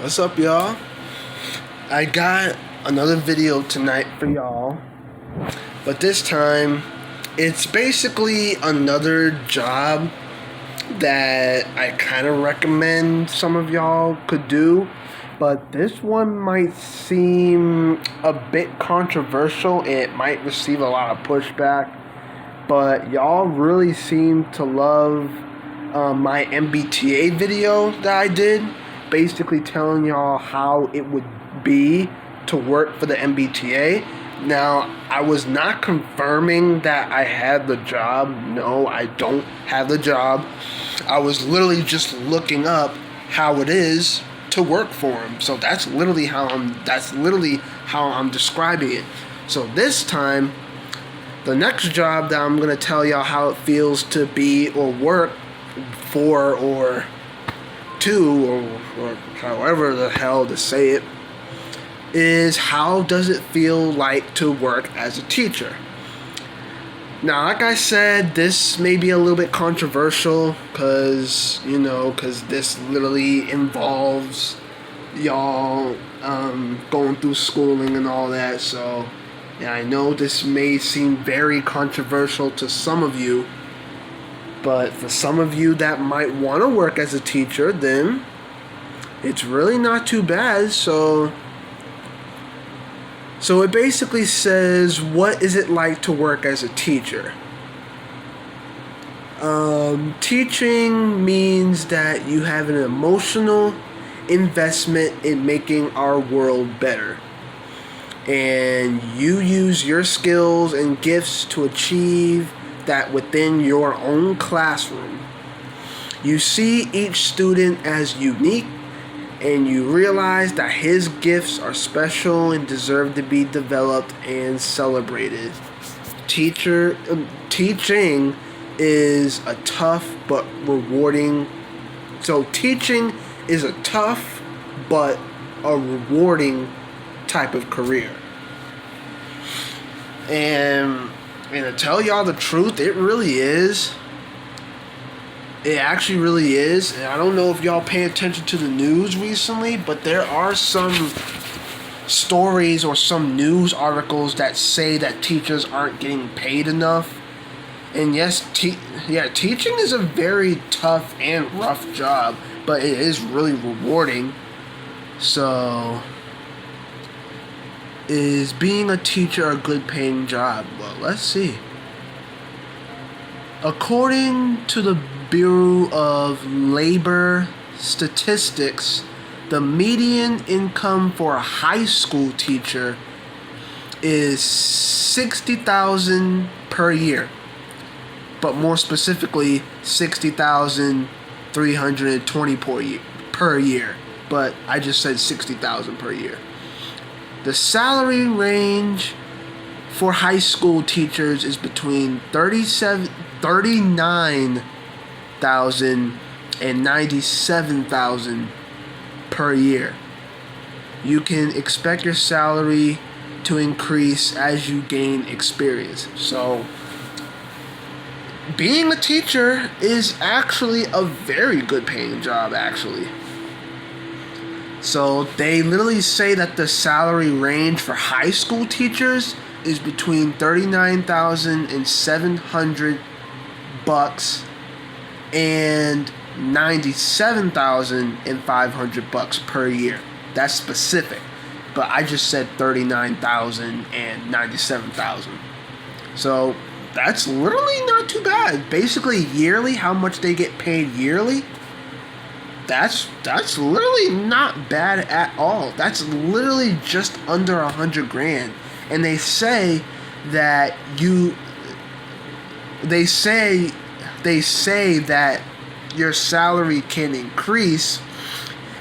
What's up, y'all? I got another video tonight for y'all, but this time it's basically another job that I kind of recommend some of y'all could do, but this one might seem a bit controversial. It might receive a lot of pushback, but y'all really seem to love my MBTA video that I did, basically telling y'all how it would be to work for the MBTA. Now, I was not confirming that I had the job. No, I don't have the job. I was literally just looking up how it is to work for him. So that's literally how I'm describing it. So this time, the next job that I'm gonna tell y'all how it feels to be or work for or to or however the hell to say it is how does it feel like to work as a teacher. Now, like I said, this may be a little bit controversial because this literally involves y'all going through schooling and all that. So yeah, I know this may seem very controversial to some of you, but for some of you that might want to work as a teacher, then it's really not too bad. So it basically says, what is it like to work as a teacher? Teaching means that you have an emotional investment in making our world better. And you use your skills and gifts to achieve that within your own classroom. You see each student as unique, and you realize that his gifts are special and deserve to be developed and celebrated. Teaching is a tough but rewarding. So teaching is a tough but a rewarding type of career. And to tell y'all the truth, it really is. It actually really is. And I don't know if y'all pay attention to the news recently, but there are some stories or some news articles that say that teachers aren't getting paid enough. And yes, teaching is a very tough and rough job, but it is really rewarding. So, is being a teacher a good paying job? Well, let's see. According to the Bureau of Labor Statistics, the median income for a high school teacher is $60,000 per year, but more specifically $60,320 per year. But I just said $60,000 per year. The salary range for high school teachers is between $39,000 and $97,000 per year. You can expect your salary to increase as you gain experience. So, being a teacher is actually a very good paying job, actually. So, they literally say that the salary range for high school teachers is between $39,700 and $97,500 per year. That's specific, but I just said $39,000 and $97,000. So that's literally not too bad. Basically, yearly, how much they get paid yearly. That's literally not bad at all. That's literally just under $100,000, and they say that that your salary can increase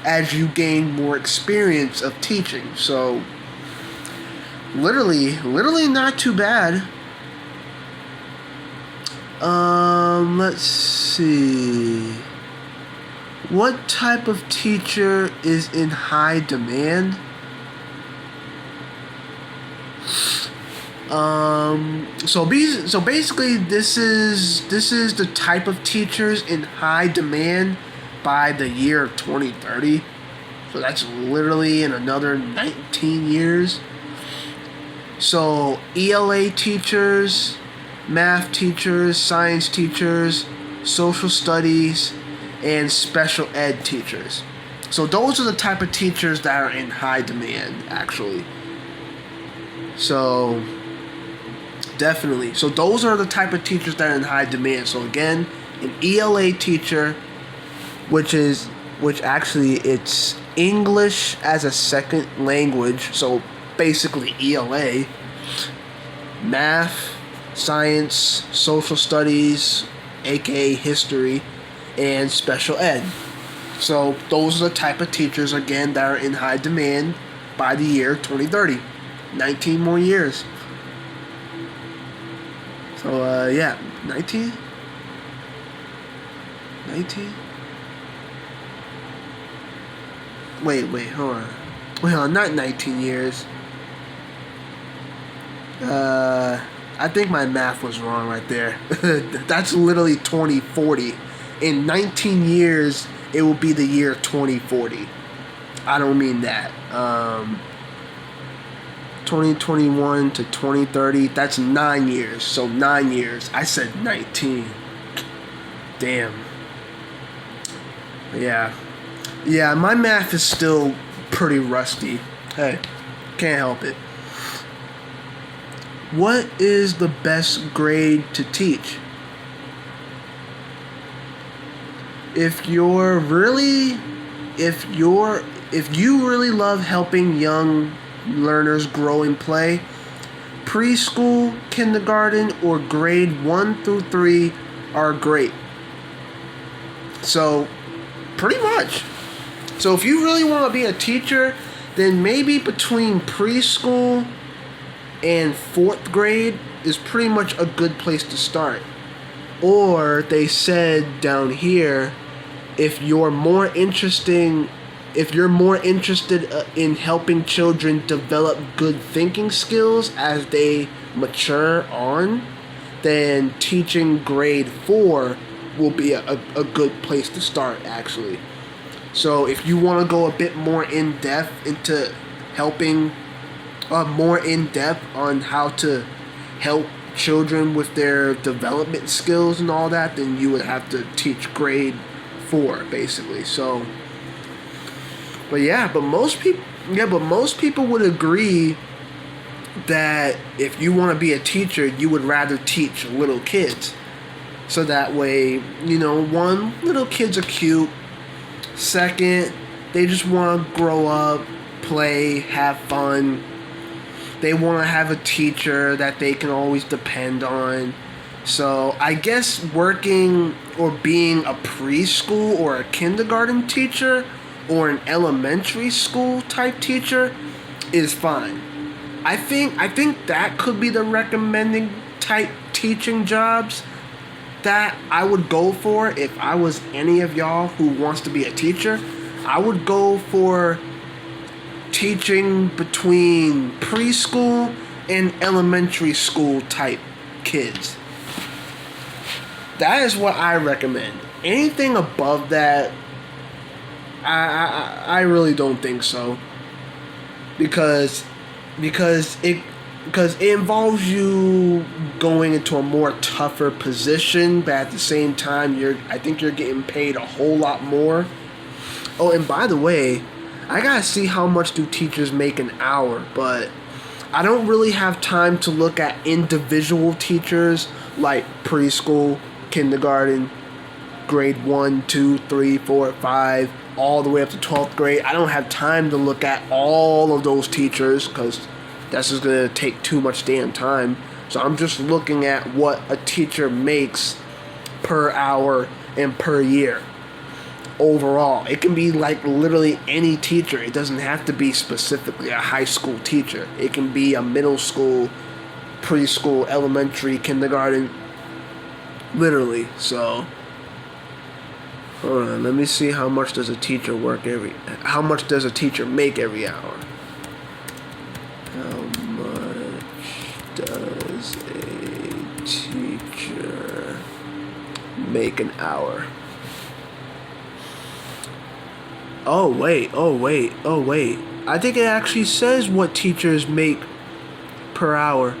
as you gain more experience of teaching. So literally not too bad. Let's see. What type of teacher is in high demand? So basically, this is the type of teachers in high demand by the year 2030. So that's literally in another 19 years. So ELA teachers, math teachers, science teachers, social studies, and special ed teachers. So those are the type of teachers that are in high demand, actually. So definitely. So those are the type of teachers that are in high demand. So again, an ELA teacher, which actually it's English as a second language. So basically ELA, math, science, social studies, aka history, and special ed. So those are the type of teachers, again, that are in high demand by the year 2030. 19 more years. So, yeah, 19? 19? Wait, hold on. Wait, hold on, not 19 years. I think my math was wrong right there. That's literally 2040. In 19 years, it will be the year 2040. I don't mean that. 2021 to 2030, that's 9 years. So 9 years. I said 19. Damn. Yeah. Yeah, my math is still pretty rusty. Hey, can't help it. What is the best grade to teach? If you really love helping young learners grow and play, preschool, kindergarten, or grade 1 through 3 are great. So, pretty much. So if you really want to be a teacher, then maybe between preschool and 4th grade is pretty much a good place to start. Or they said down here, if you're more interested in helping children develop good thinking skills as they mature on, then teaching grade 4 will be a good place to start, actually. So if you want to go a bit more in depth into helping, more in depth on how to help children with their development skills and all that, then you would have to teach grade 4, basically. So, but most people would agree that if you want to be a teacher, you would rather teach little kids. So that way, one, little kids are cute. Second, they just want to grow up, play, have fun. They want to have a teacher that they can always depend on. So I guess working or being a preschool or a kindergarten teacher or an elementary school type teacher is fine. I think that could be the recommending type teaching jobs that I would go for if I was any of y'all who wants to be a teacher. I would go for teaching between preschool and elementary school type kids. That is what I recommend. Anything above that, I really don't think so. Because it involves you going into a more tougher position, but at the same time, I think you're getting paid a whole lot more. Oh, and by the way, I gotta see how much do teachers make an hour, but I don't really have time to look at individual teachers like preschool, kindergarten, grade 1, 2, 3, 4, 5, all the way up to 12th grade. I don't have time to look at all of those teachers because that's just going to take too much damn time. So I'm just looking at what a teacher makes per hour and per year overall. It can be like literally any teacher. It doesn't have to be specifically a high school teacher. It can be a middle school, preschool, elementary, kindergarten, literally. So hold on, let me see how much does a teacher make every hour. How much does a teacher make an hour? Oh wait. I think it actually says what teachers make per hour.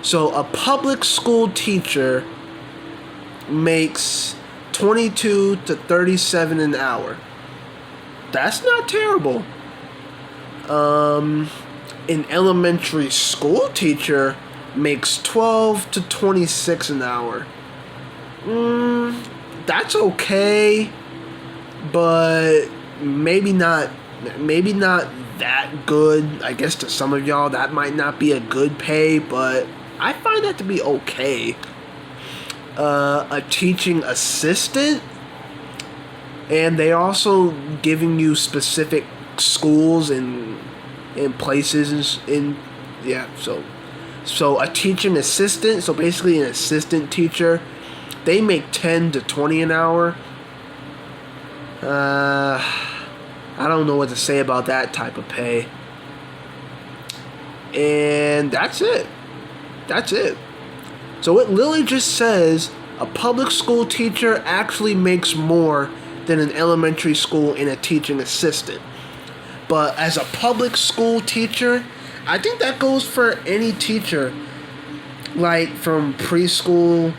So a public school teacher makes 22 to 37 an hour. That's not terrible. An elementary school teacher makes 12 to 26 an hour. That's okay, but maybe not that good. I guess to some of y'all that might not be a good pay, but I find that to be okay. A teaching assistant, and they also giving you specific schools and places in yeah. So a teaching assistant, so basically an assistant teacher, they make 10 to 20 an hour. I don't know what to say about that type of pay. And that's it. So it literally just says a public school teacher actually makes more than an elementary school and a teaching assistant. But as a public school teacher, I think that goes for any teacher, like from preschool,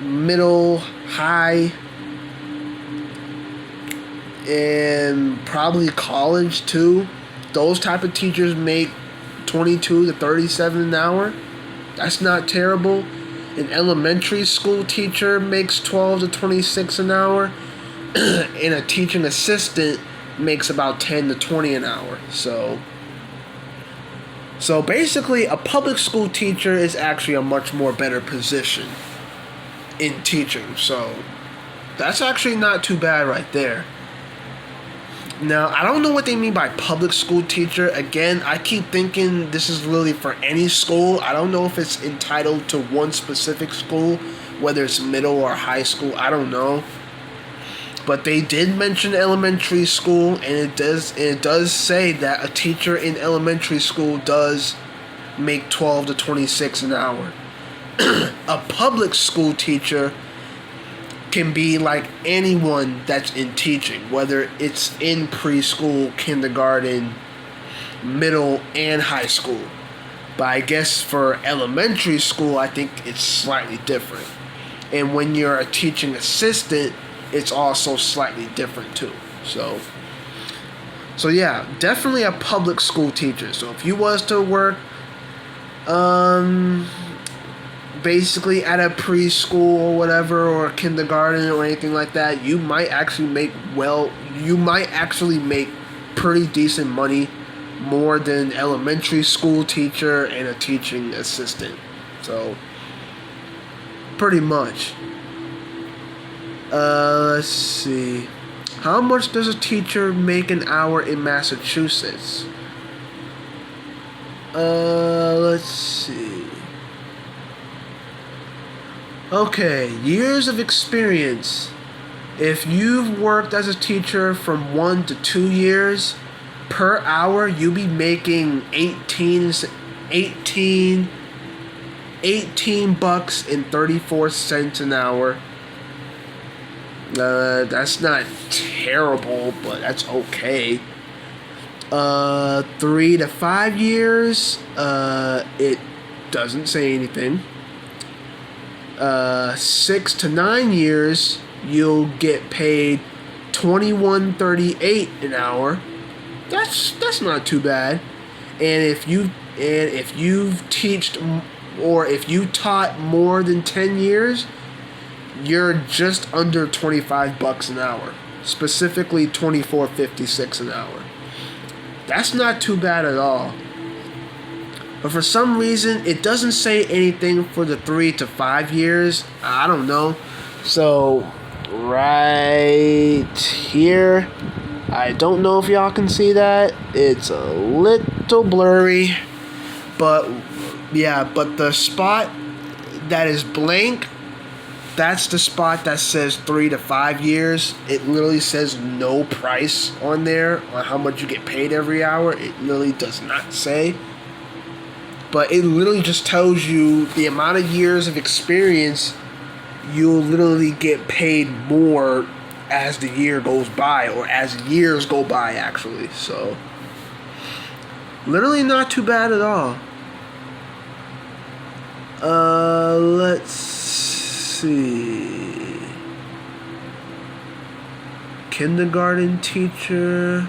middle, high, and probably college too. Those type of teachers make 22 to 37 an hour. That's not terrible. An elementary school teacher makes 12 to 26 an hour, and a teaching assistant makes about 10 to 20 an hour. So basically, a public school teacher is actually a much more better position in teaching. So that's actually not too bad right there. Now, I don't know what they mean by public school teacher. Again, I keep thinking this is really for any school. I don't know if it's entitled to one specific school, whether it's middle or high school. I don't know. But they did mention elementary school, and it does say that a teacher in elementary school does make 12 to 26 an hour. A public school teacher can be like anyone that's in teaching, whether it's in preschool, kindergarten, middle, and high school. But I guess for elementary school, I think it's slightly different. And when you're a teaching assistant, it's also slightly different too. So yeah, definitely a public school teacher. So if you was to work basically at a preschool or whatever, or kindergarten or anything like that, you might actually make pretty decent money, more than an elementary school teacher and a teaching assistant. So pretty much. Let's see. How much does a teacher make an hour in Massachusetts? Let's see. Okay, years of experience. If you've worked as a teacher from 1 to 2 years, per hour you'll be making 18 bucks and 34 cents an hour. That's not terrible, but that's okay. 3 to 5 years, it doesn't say anything. 6 to 9 years, you'll get paid $21.38 an hour. That's not too bad. And if you taught more than 10 years, you're just under 25 bucks an hour. Specifically $24.56 an hour. That's not too bad at all. But for some reason, it doesn't say anything for the 3 to 5 years. I don't know. So, right here, I don't know if y'all can see that. It's a little blurry. But, yeah, but the spot that is blank, that's the spot that says 3 to 5 years. It literally says no price on there on how much you get paid every hour. It literally does not say. But it literally just tells you the amount of years of experience you'll literally get paid more as the year goes by, or as years go by, actually. So, literally not too bad at all. Let's see. Kindergarten teacher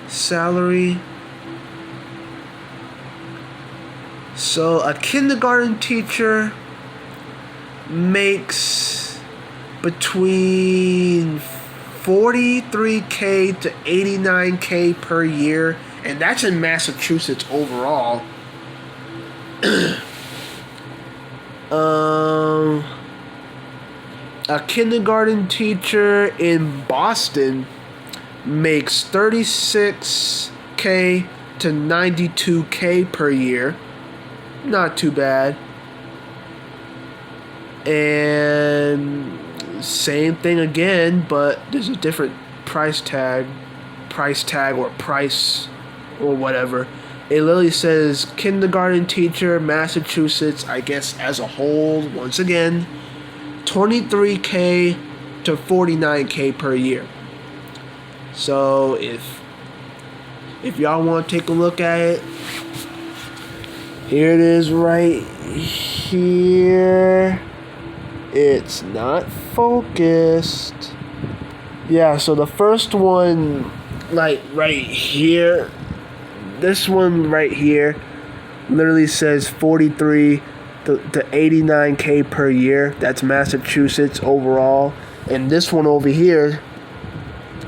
salary. So a kindergarten teacher makes between 43K to 89K per year, and that's in Massachusetts overall. A kindergarten teacher in Boston makes 36K to 92K per year. Not too bad. And same thing again, but there's a different price tag or price or whatever. It literally says kindergarten teacher, Massachusetts, I guess as a whole, once again, 23K to 49K per year. So if y'all want to take a look at it, here it is right here. It's not focused. Yeah, so the first one, like right here, this one right here literally says 43 to 89K per year. That's Massachusetts overall. And this one over here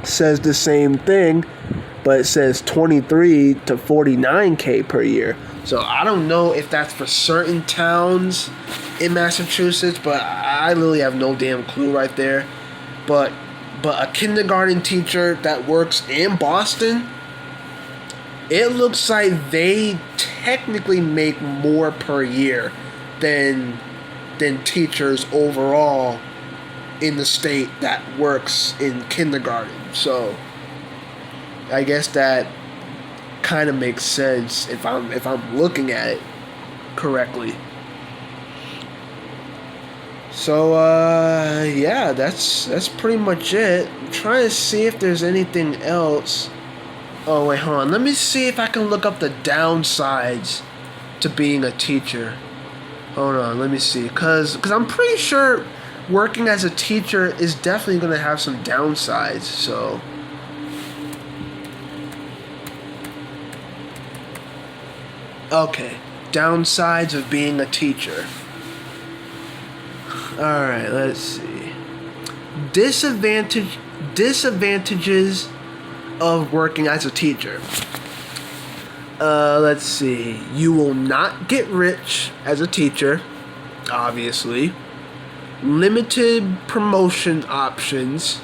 says the same thing, but it says 23 to 49K per year. So I don't know if that's for certain towns in Massachusetts, but I literally have no damn clue right there. But a kindergarten teacher that works in Boston, it looks like they technically make more per year than teachers overall in the state that works in kindergarten. So I guess that kind of makes sense if I'm looking at it correctly. So yeah, that's pretty much it. I'm trying to see if there's anything else. Oh wait, hold on. Let me see if I can look up the downsides to being a teacher. Hold on, let me see. Cause I'm pretty sure working as a teacher is definitely gonna have some downsides. So. Okay, downsides of being a teacher. Alright, let's see. Disadvantages of working as a teacher. Let's see. You will not get rich as a teacher, obviously. Limited promotion options.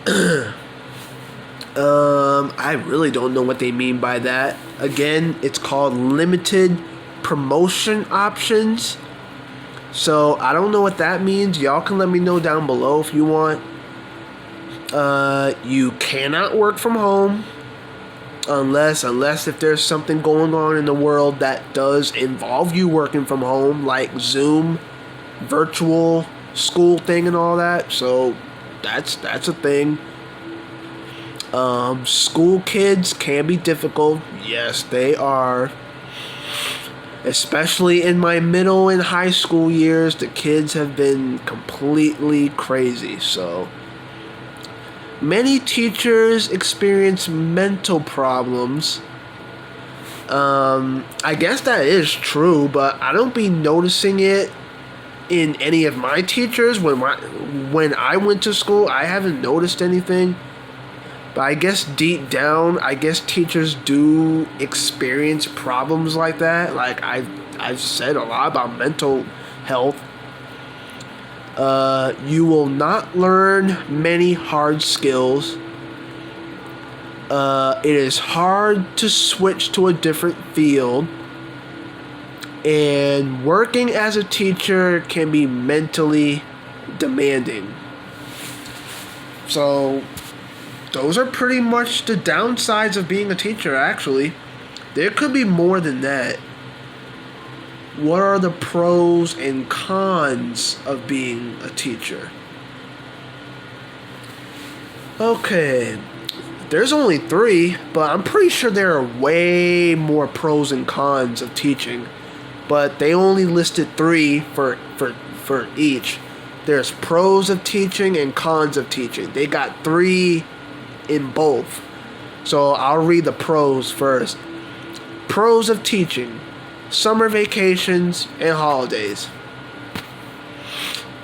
I really don't know what they mean by that. Again, it's called limited promotion options. So I don't know what that means. Y'all can let me know down below if you want. You cannot work from home unless if there's something going on in the world that does involve you working from home, like Zoom, virtual school thing and all that. So that's a thing. School kids can be difficult. Yes, they are. Especially in my middle and high school years, the kids have been completely crazy. So many teachers experience mental problems. I guess that is true, but I don't be noticing it in any of my teachers. When I went to school, I haven't noticed anything. But I guess deep down, teachers do experience problems like that. Like I've said a lot about mental health. You will not learn many hard skills. It is hard to switch to a different field. And working as a teacher can be mentally demanding. So those are pretty much the downsides of being a teacher, actually. There could be more than that. What are the pros and cons of being a teacher? Okay, there's only three, but I'm pretty sure there are way more pros and cons of teaching. But they only listed three for each. There's pros of teaching and cons of teaching. They got three in both. So I'll read the pros first. Pros of teaching: summer vacations and holidays.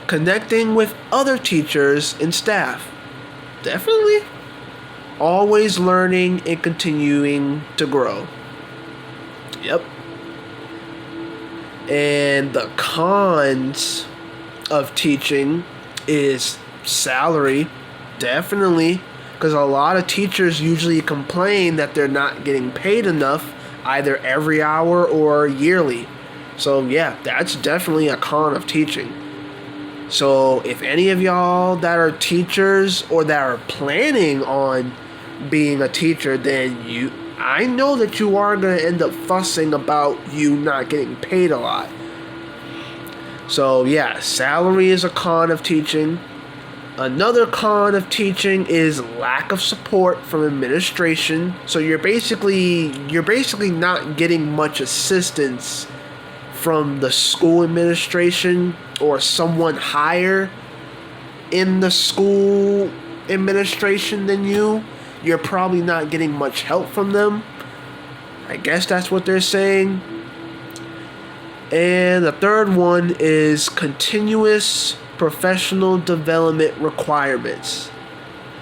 Connecting with other teachers and staff. Definitely. Always learning and continuing to grow. Yep. And the cons of teaching is salary. Definitely. Because a lot of teachers usually complain that they're not getting paid enough, either every hour or yearly. So yeah, that's definitely a con of teaching. So if any of y'all that are teachers or that are planning on being a teacher, then I know that you are going to end up fussing about you not getting paid a lot. So yeah, salary is a con of teaching. Another con of teaching is lack of support from administration. So you're basically not getting much assistance from the school administration or someone higher in the school administration than you. You're probably not getting much help from them. I guess that's what they're saying. And the third one is continuous professional development requirements.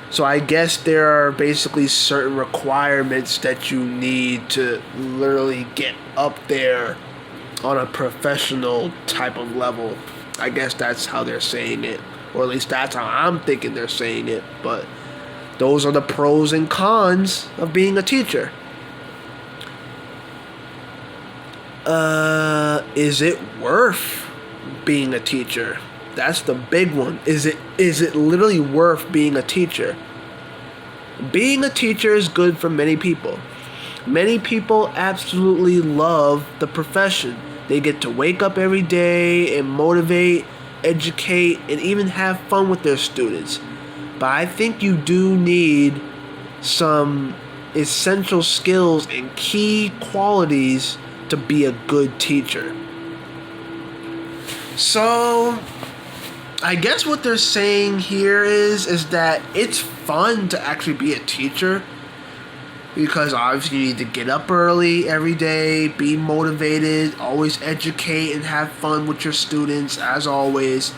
So I guess there are basically certain requirements that you need to literally get up there on a professional type of level. I guess that's how they're saying it. Or at least that's how I'm thinking they're saying it. But those are the pros and cons of being a teacher. Is it worth being a teacher? That's the big one. Is it literally worth being a teacher? Being a teacher is good for many people. Many people absolutely love the profession. They get to wake up every day and motivate, educate, and even have fun with their students. But I think you do need some essential skills and key qualities to be a good teacher. So I guess what they're saying here is that it's fun to actually be a teacher, because obviously you need to get up early every day, be motivated, always educate and have fun with your students as always.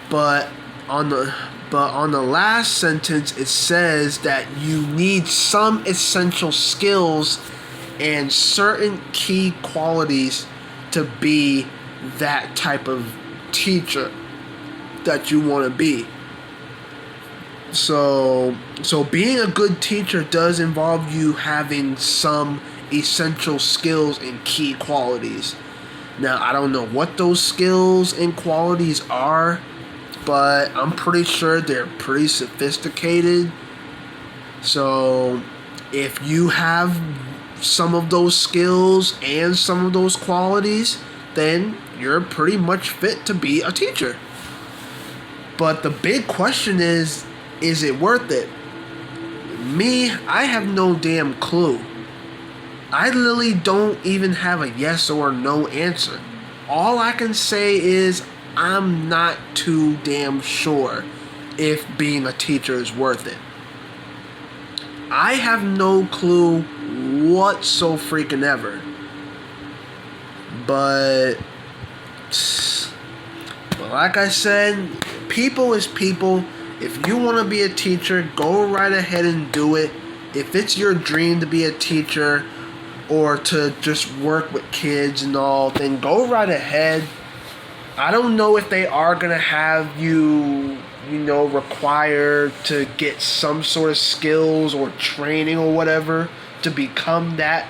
But on the last sentence it says that you need some essential skills and certain key qualities to be that type of teacher that you want to be. So being a good teacher does involve you having some essential skills and key qualities. Now, I don't know what those skills and qualities are, but I'm pretty sure they're pretty sophisticated. So if you have some of those skills and some of those qualities, then you're pretty much fit to be a teacher. But the big question is it worth it? Me, I have no damn clue. I literally don't even have a yes or no answer. All I can say is I'm not too damn sure if being a teacher is worth it. I have no clue what so freaking ever. But like I said, people is people. If you want to be a teacher, go right ahead and do it. If it's your dream to be a teacher or to just work with kids and all, then go right ahead. I don't know if they are going to have you required to get some sort of skills or training or whatever to become that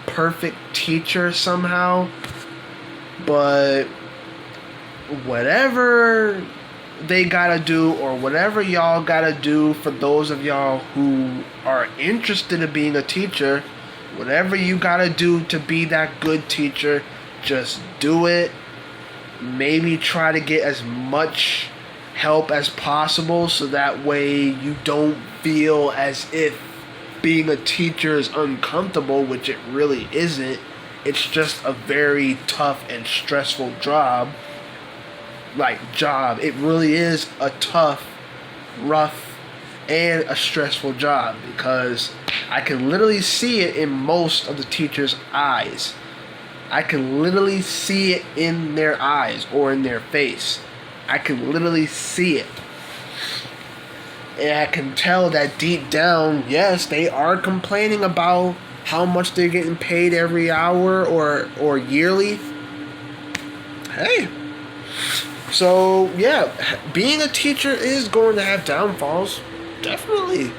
perfect teacher somehow. But whatever they gotta do, or whatever y'all gotta do, for those of y'all who are interested in being a teacher, whatever you gotta do to be that good teacher, just do it. Maybe try to get as much help as possible, so that way you don't feel as if being a teacher is uncomfortable, which it really isn't. It's just a very tough and stressful job. It really is a tough, rough, and a stressful job, because I can literally see it in most of the teachers' eyes. I can literally see it in their eyes or in their face. I can literally see it. And I can tell that deep down, yes, they are complaining about how much they're getting paid every hour or yearly. Hey. So, yeah, being a teacher is going to have downfalls. Definitely.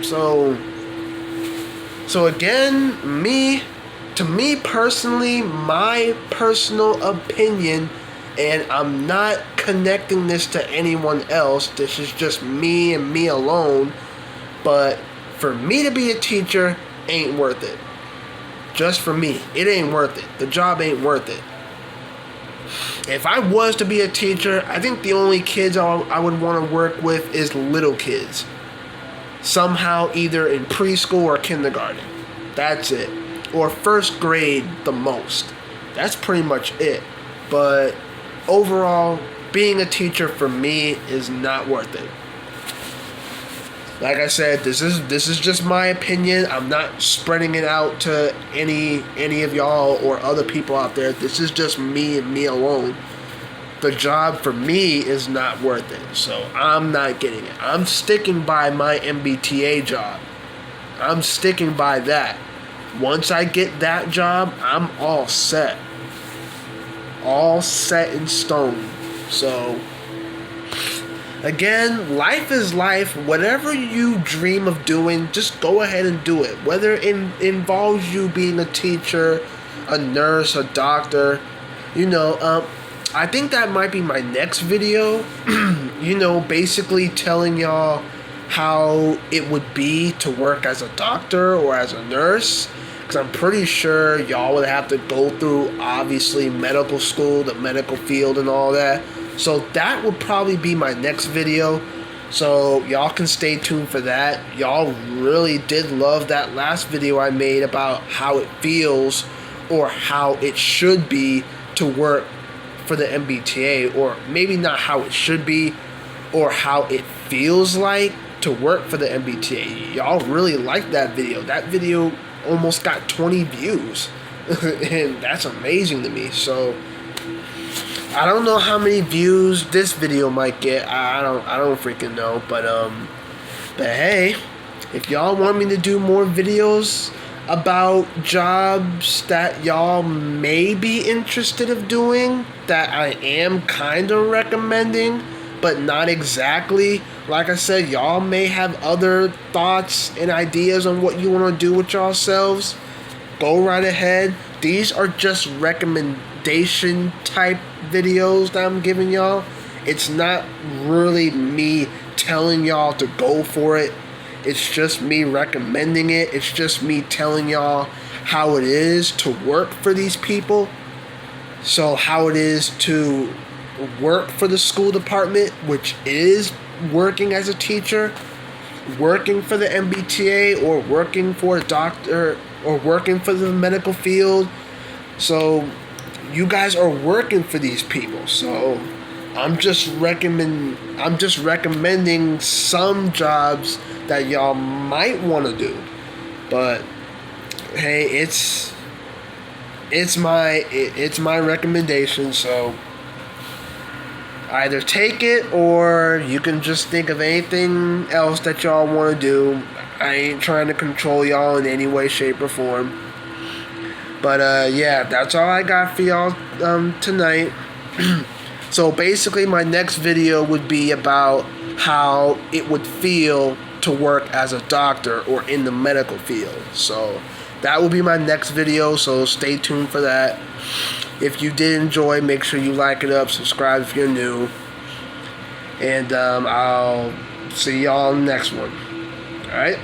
So again, to me personally, my personal opinion, and I'm not connecting this to anyone else, this is just me and me alone, but for me to be a teacher ain't worth it. Just for me, it ain't worth it. The job ain't worth it. If I was to be a teacher, I think the only kids I would want to work with is little kids. Somehow either in preschool or kindergarten. That's it. Or first grade the most. That's pretty much it. But overall, being a teacher for me is not worth it. Like I said, this is just my opinion. I'm not spreading it out to any of y'all or other people out there. This is just me and me alone. The job for me is not worth it, so I'm not getting it. I'm sticking by my MBTA job. I'm sticking by that. Once I get that job, I'm all set. All set in stone. So, again, life is life. Whatever you dream of doing, just go ahead and do it. Whether it involves you being a teacher, a nurse, a doctor, I think that might be my next video. Basically telling y'all how it would be to work as a doctor or as a nurse. Because I'm pretty sure y'all would have to go through, obviously, medical school, the medical field and all that. So that would probably be my next video. So y'all can stay tuned for that. Y'all really did love that last video I made about how it feels or how it should be to work for the MBTA, or maybe not how it should be, or how it feels like to work for the MBTA. Y'all really liked that video. That video almost got 20 views, and that's amazing to me. So I don't know how many views this video might get. I don't freaking know, but hey, if y'all want me to do more videos about jobs that y'all may be interested of doing, that I am kind of recommending, but not exactly. Like I said, y'all may have other thoughts and ideas on what you want to do with yourselves. Go right ahead. These are just recommendation type videos that I'm giving y'all. It's not really me telling y'all to go for it. It's just me recommending it. It's just me telling y'all how it is to work for these people. So how it is to work for the school department, which is working as a teacher, working for the MBTA, or working for a doctor, or working for the medical field. So you guys are working for these people. So I'm just recommending some jobs that y'all might want to do. But hey, it's my recommendation, so either take it or you can just think of anything else that y'all want to do. I ain't trying to control y'all in any way, shape, or form. But yeah, that's all I got for y'all tonight. So basically, my next video would be about how it would feel to work as a doctor or in the medical field. So that will be my next video, so stay tuned for that. If you did enjoy, make sure you like it up, subscribe if you're new, and I'll see y'all in the next one. Alright?